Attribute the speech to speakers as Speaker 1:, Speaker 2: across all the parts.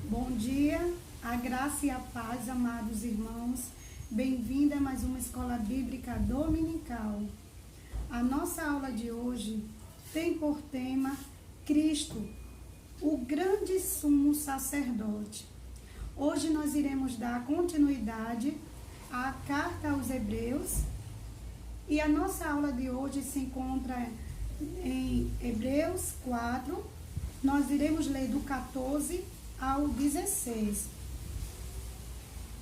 Speaker 1: Bom dia, a graça e a paz, amados irmãos. Bem-vinda a mais uma Escola Bíblica Dominical. A nossa aula de hoje tem por tema Cristo, o grande sumo sacerdote. Hoje nós iremos dar continuidade à carta aos Hebreus e a nossa aula de hoje se encontra em Hebreus 4. Nós iremos ler do 14 ao 16.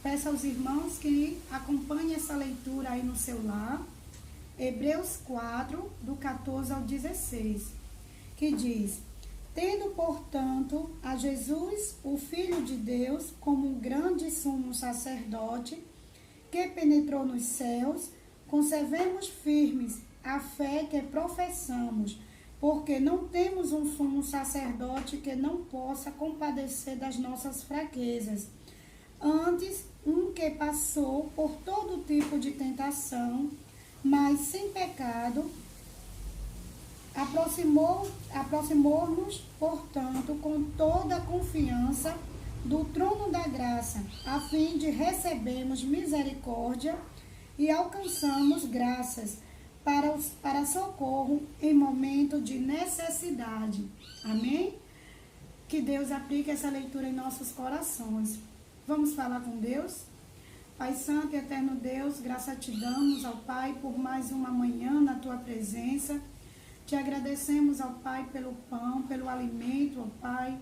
Speaker 1: Peço aos irmãos que acompanhem essa leitura aí no seu lar. Hebreus 4, do 14 ao 16, que diz: Tendo, portanto, a Jesus, o Filho de Deus, como um grande sumo sacerdote, que penetrou nos céus, conservemos firmes a fé que professamos, porque não temos um sumo sacerdote que não possa compadecer das nossas fraquezas. Antes, um que passou por todo tipo de tentação, mas sem pecado, aproximou-nos, portanto, com toda a confiança do trono da graça, a fim de recebermos misericórdia e alcançamos graças para socorro em momento de necessidade. Amém? Que Deus aplique essa leitura em nossos corações. Vamos falar com Deus? Pai Santo e Eterno Deus, graça te damos ao Pai por mais uma manhã na Tua presença. Te agradecemos ao Pai pelo pão, pelo alimento, ó Pai.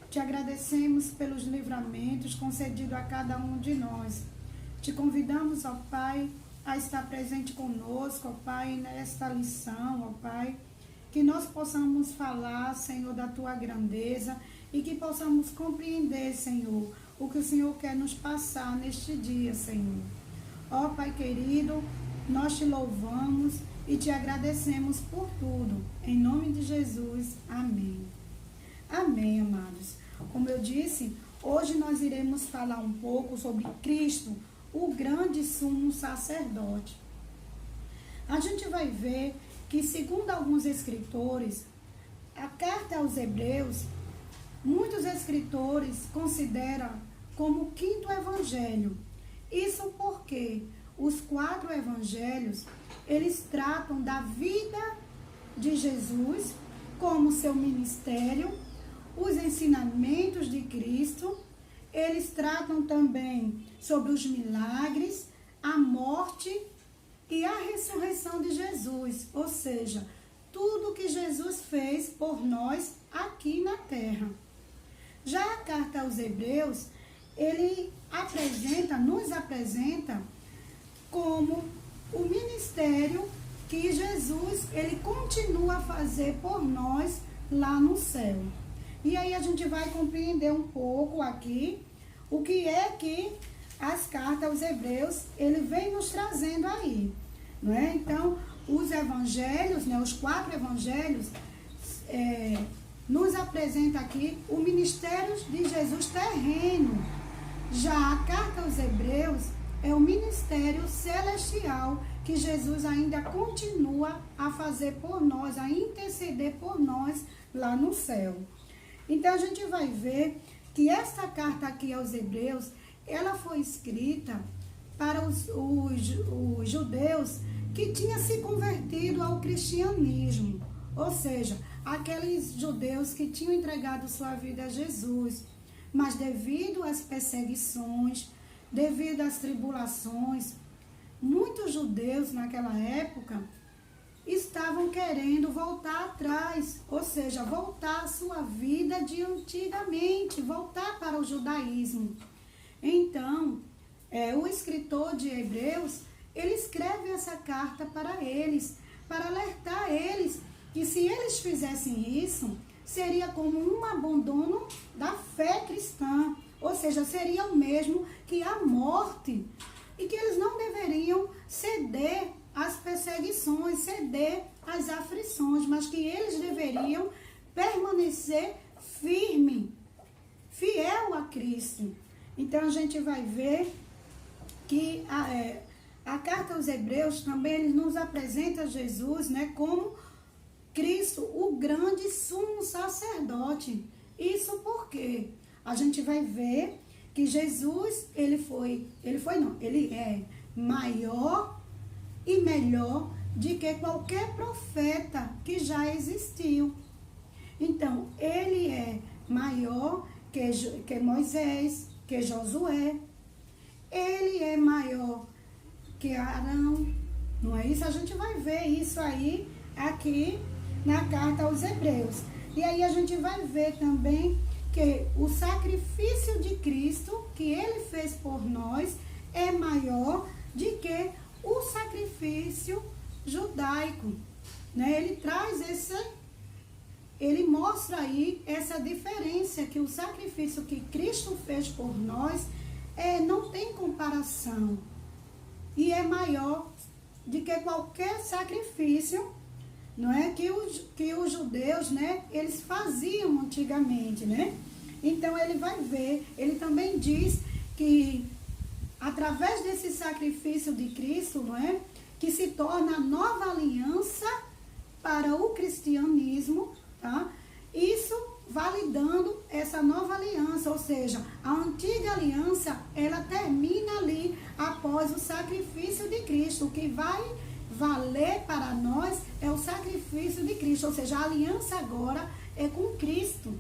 Speaker 1: Te agradecemos pelos livramentos concedidos a cada um de nós. Te convidamos, ó Pai, a estar presente conosco, ó Pai, nesta lição, ó Pai, que nós possamos falar, Senhor, da Tua grandeza e que possamos compreender, Senhor, o que o Senhor quer nos passar neste dia, Senhor. Ó Pai querido, nós te louvamos e te agradecemos por tudo. Em nome de Jesus, amém. Amém, amados. Como eu disse, hoje nós iremos falar um pouco sobre Cristo, o grande sumo sacerdote. A gente vai ver que, segundo alguns escritores, a carta aos Hebreus, muitos escritores consideram como o quinto evangelho. Isso porque os 4 evangelhos, eles tratam da vida de Jesus, como seu ministério, os ensinamentos de Cristo. Eles tratam também sobre os milagres, a morte e a ressurreição de Jesus. Ou seja, tudo que Jesus fez por nós aqui na terra. Já a carta aos Hebreus, ele nos apresenta como o ministério que Jesus, ele continua a fazer por nós lá no céu. E aí a gente vai compreender um pouco aqui o que é que as cartas aos Hebreus, ele vem nos trazendo aí, não é? Então, os evangelhos, né, os 4 evangelhos, nos apresenta aqui o ministério de Jesus terreno. Já a carta aos Hebreus é o ministério celestial que Jesus ainda continua a fazer por nós, a interceder por nós lá no céu. Então, a gente vai ver que essa carta aqui aos Hebreus, ela foi escrita para os judeus que tinham se convertido ao cristianismo. Ou seja, aqueles judeus que tinham entregado sua vida a Jesus. Mas devido às perseguições, devido às tribulações, muitos judeus naquela época estavam querendo voltar atrás, ou seja, voltar à sua vida de antigamente, voltar para o judaísmo. Então, o escritor de Hebreus, ele escreve essa carta para eles, para alertar eles que se eles fizessem isso, seria como um abandono da fé cristã, ou seja, seria o mesmo que a morte, e que eles não deveriam ceder às perseguições, ceder às aflições, mas que eles deveriam permanecer firme, fiel a Cristo. Então a gente vai ver que a carta aos Hebreus também ele nos apresenta Jesus, né, como Cristo, o grande sumo sacerdote. Isso porque a gente vai ver que Jesus, ele é maior e melhor de que qualquer profeta que já existiu. Então, ele é maior que Moisés, que Josué. Ele é maior que Arão. Não é isso? A gente vai ver isso aí aqui na carta aos Hebreus. E aí a gente vai ver também que o sacrifício de Cristo, que ele fez por nós, é maior de que o sacrifício judaico. Né? Ele mostra aí essa diferença, que o sacrifício que Cristo fez por nós não tem comparação. E é maior de que qualquer sacrifício, não é, que os judeus, né, eles faziam antigamente, né? Então ele vai ver, ele também diz que através desse sacrifício de Cristo, não é, que se torna a nova aliança para o cristianismo, tá? Isso validando essa nova aliança, ou seja, a antiga aliança, ela termina ali após o sacrifício de Cristo. O que vai valer para nós é o sacrifício de Cristo, ou seja, a aliança agora é com Cristo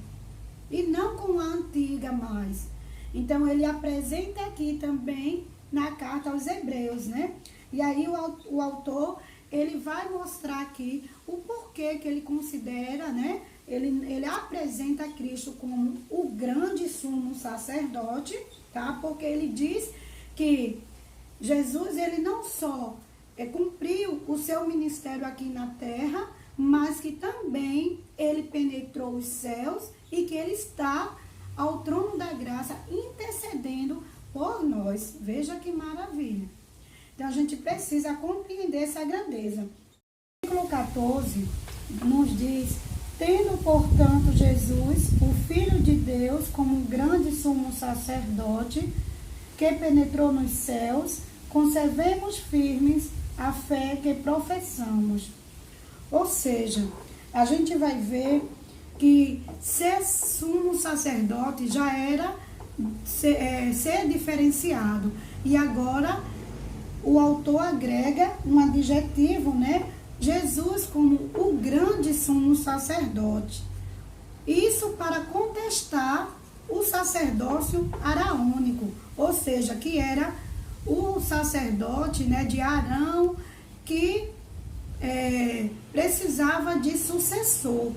Speaker 1: e não com a antiga mais. Então ele apresenta aqui também na carta aos Hebreus, né? E aí o autor, ele vai mostrar aqui o porquê que ele considera, né? Ele apresenta Cristo como o grande sumo sacerdote, tá? Porque ele diz que Jesus, ele não só cumpriu o seu ministério aqui na terra, mas que também ele penetrou os céus e que ele está ao trono da graça intercedendo por nós. Veja que maravilha. Então a gente precisa compreender essa grandeza. O versículo 14 nos diz: tendo, portanto, Jesus, o Filho de Deus, como um grande sumo sacerdote, que penetrou nos céus, conservemos firmes a fé que professamos. Ou seja, a gente vai ver que ser sumo sacerdote já era ser diferenciado. E agora o autor agrega um adjetivo, né? Jesus como o grande sumo sacerdote. Isso para contestar o sacerdócio araônico, ou seja, que era o sacerdote, né, de Arão, que precisava de sucessor.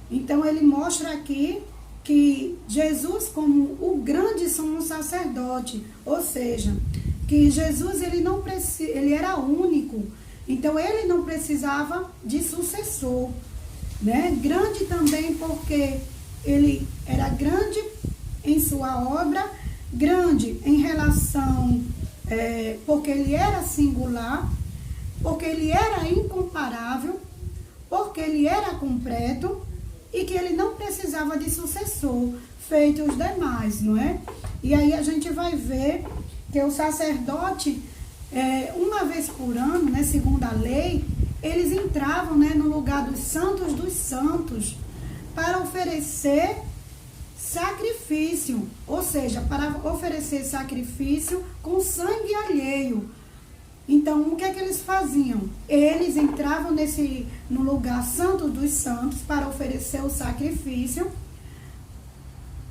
Speaker 1: Então ele mostra aqui que Jesus como o grande sumo sacerdote, ou seja, que Jesus ele era único. Então, ele não precisava de sucessor, né? Grande também porque ele era grande em sua obra, grande em relação, porque ele era singular, porque ele era incomparável, porque ele era completo e que ele não precisava de sucessor, feito os demais, não é? E aí a gente vai ver que o sacerdote, uma vez por ano, né, segundo a lei, eles entravam, né, no lugar dos santos, para oferecer sacrifício, ou seja, para oferecer sacrifício com sangue alheio. Então, o que é que eles faziam? Eles entravam no lugar santo dos santos para oferecer o sacrifício,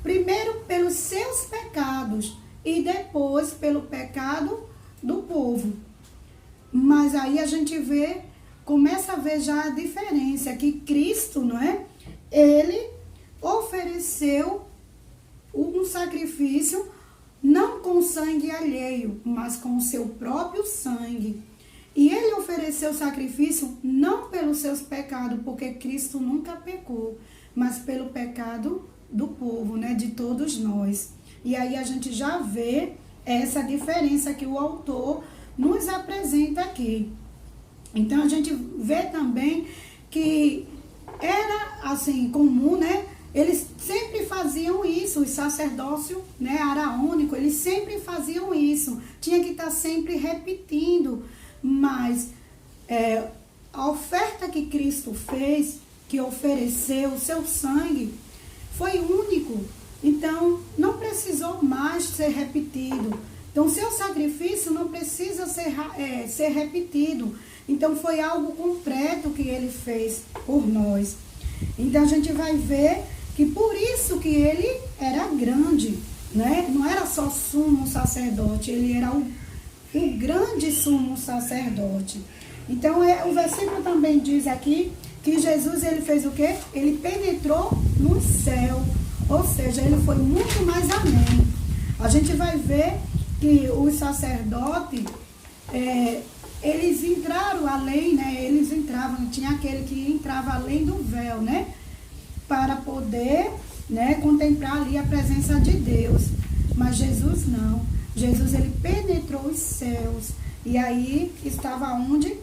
Speaker 1: primeiro pelos seus pecados e depois pelo pecado do povo. Mas aí a gente começa a ver já a diferença, que Cristo, não é? Ele ofereceu um sacrifício não com sangue alheio, mas com o seu próprio sangue. E ele ofereceu sacrifício não pelos seus pecados, porque Cristo nunca pecou, mas pelo pecado do povo, né? De todos nós. E aí a gente já vê essa diferença que o autor nos apresenta aqui. Então a gente vê também que era assim comum, né? Eles sempre faziam isso, o sacerdócio, né, araônico, eles sempre faziam isso. Tinha que estar sempre repetindo, mas a oferta que Cristo fez, que ofereceu o seu sangue, foi único. Então, ser repetido. Então, seu sacrifício não precisa ser repetido. Então, foi algo completo que ele fez por nós. Então, a gente vai ver que por isso que ele era grande, né? Não era só sumo sacerdote, ele era o grande sumo sacerdote. Então, o versículo também diz aqui que Jesus, ele fez o quê? Ele penetrou no céu, ou seja, ele foi muito mais além. A gente vai ver que os sacerdotes, eles entraram além, né? Eles entravam, tinha aquele que entrava além do véu, né? Para poder, né, contemplar ali a presença de Deus. Mas Jesus não. Jesus, ele penetrou os céus. E aí estava onde?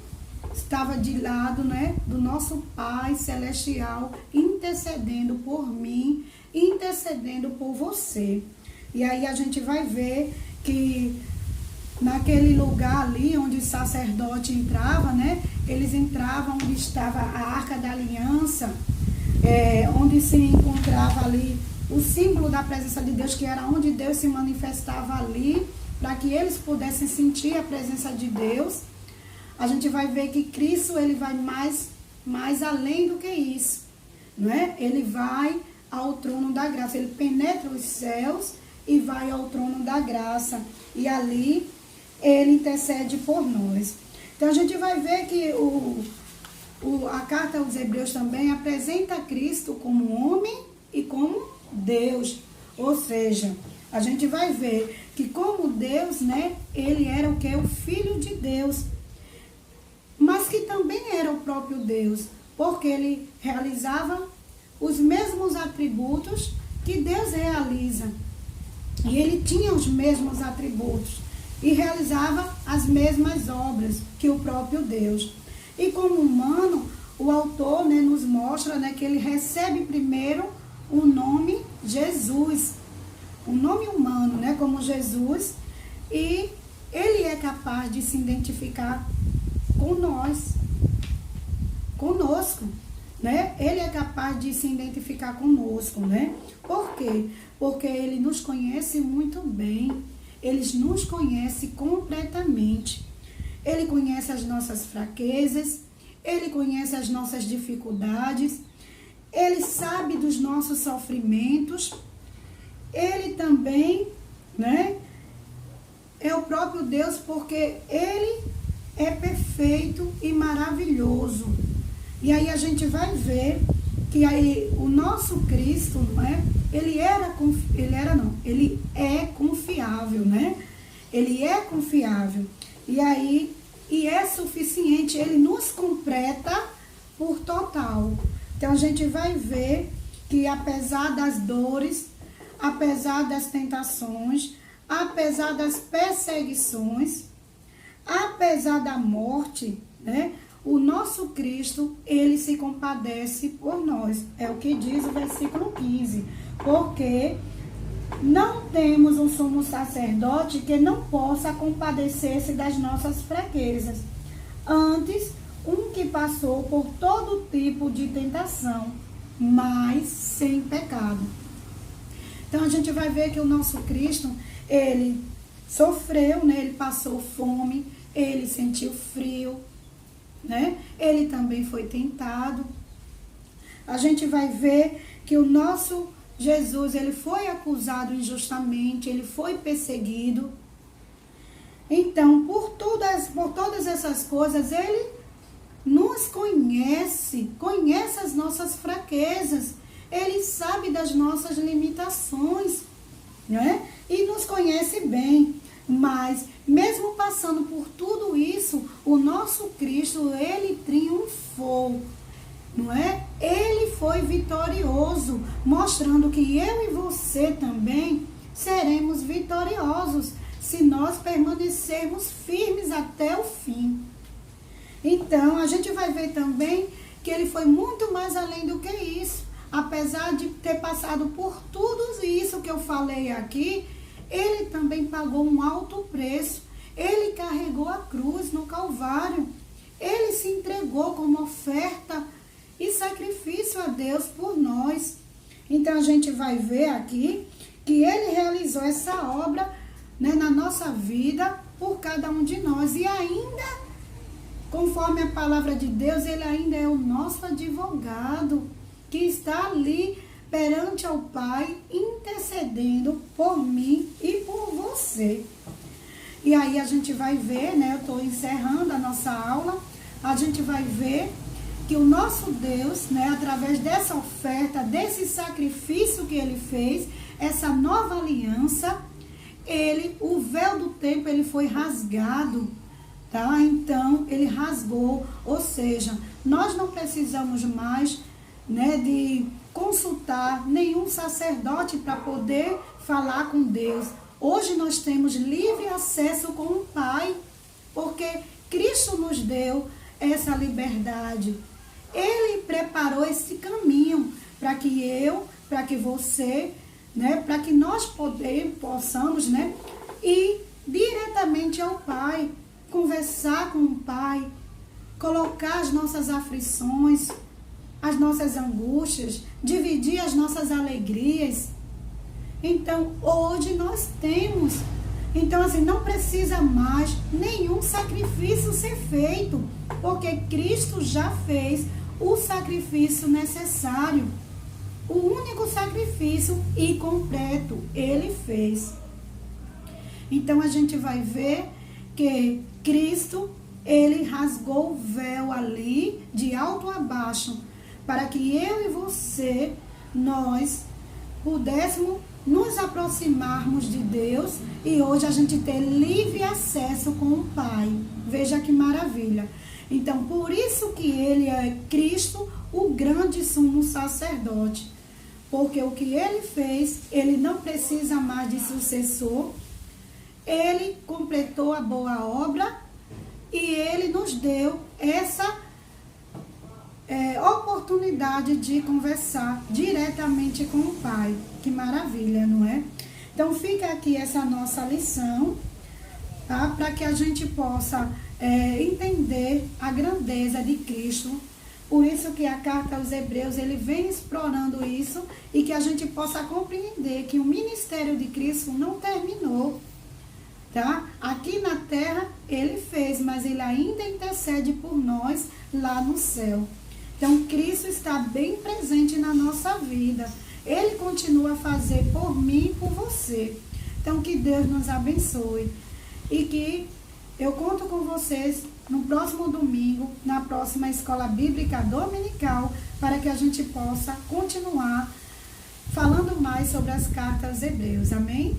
Speaker 1: Estava de lado, né, do nosso Pai Celestial, intercedendo por mim, intercedendo por você. E aí a gente vai ver que naquele lugar ali onde o sacerdote entrava, né, eles entravam onde estava a Arca da Aliança, onde se encontrava ali o símbolo da presença de Deus, que era onde Deus se manifestava ali, para que eles pudessem sentir a presença de Deus. A gente vai ver que Cristo, ele vai mais além do que isso, não é? Ele vai ao trono da graça, ele penetra os céus e vai ao trono da graça, e ali ele intercede por nós. Então a gente vai ver que a carta aos Hebreus também apresenta Cristo como homem e como Deus, ou seja, a gente vai ver que como Deus, né, ele era o que? O Filho de Deus, mas que também era o próprio Deus, porque ele realizava os mesmos atributos que Deus realiza. E ele tinha os mesmos atributos e realizava as mesmas obras que o próprio Deus. E como humano, o autor, né, nos mostra, né, que ele recebe primeiro o nome Jesus, o nome humano, né, como Jesus, e ele é capaz de se identificar com nós, conosco, né? Ele é capaz de se identificar conosco, né? Por quê? Porque ele nos conhece muito bem, ele nos conhece completamente. Ele conhece as nossas fraquezas, ele conhece as nossas dificuldades, ele sabe dos nossos sofrimentos, ele também, né, é o próprio Deus, porque ele é perfeito e maravilhoso. E aí a gente vai ver que aí o nosso Cristo, não é? Ele é confiável, né? Ele é confiável. E é suficiente, ele nos completa por total. Então a gente vai ver que apesar das dores, apesar das tentações, apesar das perseguições, apesar da morte, né, o nosso Cristo, ele se compadece por nós. É o que diz o versículo 15. Porque não temos um sumo sacerdote que não possa compadecer-se das nossas fraquezas. Antes, um que passou por todo tipo de tentação, mas sem pecado. Então a gente vai ver que o nosso Cristo, ele sofreu, né? Ele passou fome, ele sentiu frio, né? Ele também foi tentado. A gente vai ver que o nosso Jesus, ele foi acusado injustamente, ele foi perseguido. Então, por todas essas coisas, ele nos conhece as nossas fraquezas, ele sabe das nossas limitações, né? E nos conhece bem. Mas, mesmo passando por tudo isso, o nosso Cristo, ele triunfou, não é? Ele foi vitorioso, mostrando que eu e você também seremos vitoriosos se nós permanecermos firmes até o fim. Então, a gente vai ver também que ele foi muito mais além do que isso. Apesar de ter passado por tudo isso que eu falei aqui, ele também pagou um alto preço. Ele carregou a cruz no Calvário. Ele se entregou como oferta e sacrifício a Deus por nós. Então, a gente vai ver aqui que Ele realizou essa obra, né, na nossa vida por cada um de nós. E ainda, conforme a palavra de Deus, Ele ainda é o nosso advogado, que está ali perante ao Pai, intercedendo por mim e por você. E aí a gente vai ver, né, eu estou encerrando a nossa aula, a gente vai ver que o nosso Deus, né, através dessa oferta, desse sacrifício que Ele fez, essa nova aliança, o véu do templo, ele foi rasgado, tá? Então, ele rasgou, ou seja, nós não precisamos mais, né, de consultar nenhum sacerdote para poder falar com Deus. Hoje nós temos livre acesso com o Pai, porque Cristo nos deu essa liberdade. Ele preparou esse caminho para que para que você, né, para que nós possamos, né, ir diretamente ao Pai, conversar com o Pai, colocar as nossas aflições, as nossas angústias, dividir as nossas alegrias. Então, hoje nós temos. Então, assim, não precisa mais nenhum sacrifício ser feito, porque Cristo já fez o sacrifício necessário. O único sacrifício e completo Ele fez. Então, a gente vai ver que Cristo, Ele rasgou o véu ali, de alto a baixo, para que eu e você, nós pudéssemos nos aproximarmos de Deus e hoje a gente ter livre acesso com o Pai. Veja que maravilha. Então, por isso que Ele é Cristo, o grande sumo sacerdote. Porque o que Ele fez, Ele não precisa mais de sucessor. Ele completou a boa obra e Ele nos deu essa oportunidade de conversar diretamente com o Pai. Que maravilha, não é? Então fica aqui essa nossa lição, tá? Para que a gente possa entender a grandeza de Cristo. Por isso que a carta aos Hebreus, ele vem explorando isso e que a gente possa compreender que o ministério de Cristo não terminou, tá? Aqui na terra ele fez, mas ele ainda intercede por nós lá no céu. Então, Cristo está bem presente na nossa vida. Ele continua a fazer por mim e por você. Então, que Deus nos abençoe. E que eu conto com vocês no próximo domingo, na próxima Escola Bíblica Dominical, para que a gente possa continuar falando mais sobre as cartas aos Hebreus. Amém?